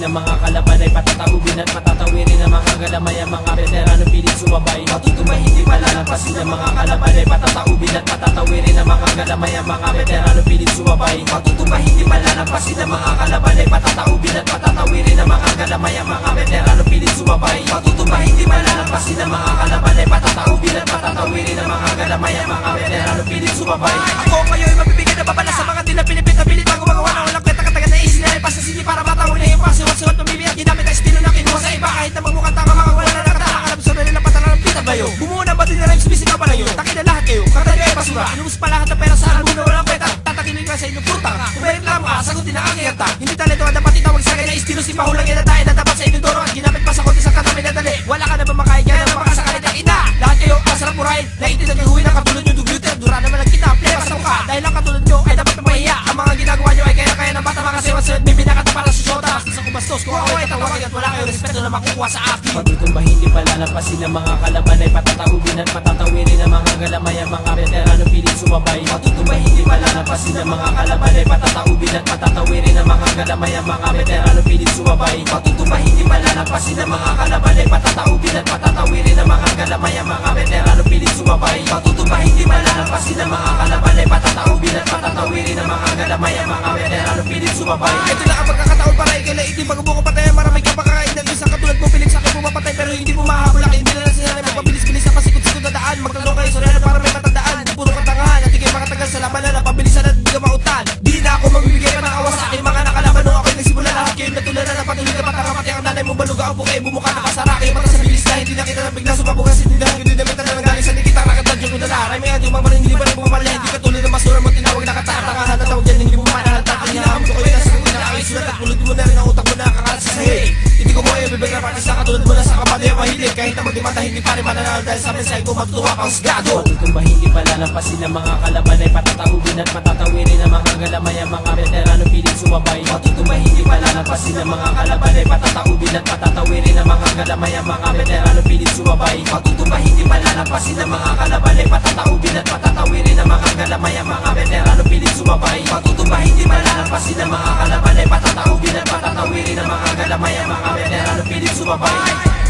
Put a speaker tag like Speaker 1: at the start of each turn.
Speaker 1: ng mga kalaban ay patataubin at patatawirin ng mga galamay. Ang mga veterano pilit sumabay, matutumay hindi malalampasin ng mga kalaban ay patataubin at patatawirin ng mga galamay. Ang mga veterano pilit sumabay, matutumay hindi malalampasin ng mga kalaban ay patataubin at patatawirin ng mga galamay. Ang mga veterano pilit sumabay, matutumay hindi malalampasin ng mga kalaban ay patataubin at patatawirin ng mga galamay. Ang mga veterano pilit sumabay.
Speaker 2: Ako ngayon mabibigyan na babala sa mga tila Pilipit na pilit bago magawa na walang kwenta-katagan na isin na ipasasigi para matawin na yung pasiwat-siwat pamibiyat. Ginamit ang estilo na kinuha sa iba kahit na magmukhang tanga mga wala na nakataka. Alam sa nila patala ng pita bayo. Bumuo na ba din na rhymes bisita pa na yun? Takin na lahat kayo, kata nyo ay basura. Inubos pa lahat ng pera sa album na walang kwenta. Tatakinig ka sa inyong puta. Kung may reklamo ka, sagutin na aking kanta. Hindi talento ka dapat itawag sa kanya estilo. Si pahulang yan na tayo na dapat sa inyong doro. At ginamit pa sa konti sa katabi na dali. Wala ka na ba makain kaya na makasakalit ang ina? Lahat kayo masarap murahin. Naintindihan ang huwi ng katulad nyo dugyuter. Dura naman ang kita, pleba sa mukha. Dahil ang katulad nyo ay dapat mapahiya. Ang mga ginagawa nyo ay kaya ng bata mga siwat-siwat. May binakata para sa syota. Sa kubastos ko ako ay tawagin at wala kayong respeto na makukuha sa akin.
Speaker 1: Patutumba hindi palalampasin ng mga kalaban ay patataubin at patatawirin ng mga galamay. Ang mga veterano pilit sumabay, matutumba hindi palalampasin ng mga kalaban ay patataubin at patatawirin ng mga galamay. Ang mga veterano pilit sumabay, matutumba hindi palalampasin ng mga kalaban ay patataubin at patatawirin ng mga galamay. Ang mga veterano pilit sumabay, matutumba hindi malalampasin ng mga kalaban ay patataubin at patatawirin ng mga galamay. Ang mga veterano pilit sumabay.
Speaker 2: Ito lang ang pagkakataon para ikala itim. Pag-ubo ko patay, maraming kapakakain ng isang katulad mo. Pilit sa akin pumapatay pero hindi mo mahabol. Hindi na lang sinabi mo pabilis-bilis na pasikot-sikot na daan. Magtanong kayo sa rena para may matandaan. Puro katangahan at ikay makatagal sa labanan na pabilisan at hindi ka mautan. Di na ako magbibigay pa ng awas sa akin mga nakalaban. Nung ako'y nagsimula lahat kayo natularan na patuloy ka pagkakapatay ang nanay mo. Baluga ang bukay, bumuka na kasara kayo mata sa bilis na hindi na kita na bigla sumabukas. Hindi na hindi na mita na nanggaling sa likita. Rakatadyo ko na laray. May adyong mga hindi pa rin bumamala. Hindi katulad ng masura mo tinawag na katara. Tangahan na tawag yan hindi mo manahal. Hinahamon ko kayo na sa kanya ay sulat at pulot mo na rin ang utak mo na kakalat sa sahig. Hindi ko mo ay bibig na practice na katulad mo na sa kapatid yung mahilig. Kahit na magdimanda hindi pa rin mananalo dahil sa mensahe ko magtuwa kang sgado.
Speaker 1: Patutumba hindi palalampasin ng mga kalaban ay patataubin at patatawirin ng mga galamay. Ang mga veterano pilit sumabay, matutumba hindi palalampasin ng mga kalaban ay patataubin at patatawirin ng mga galamay. Ang mga veterano pilit sumabay, matutumba hindi palalampasin ng mga kalaban ay patataubin at patatawirin ng mga galamay. Ang mga veterano pilit sumabay, matutumba hindi malalampasin ng mga kalaban ay patataubin at patatawirin ng mga galamay. Ang mga veterano pilit sumabay.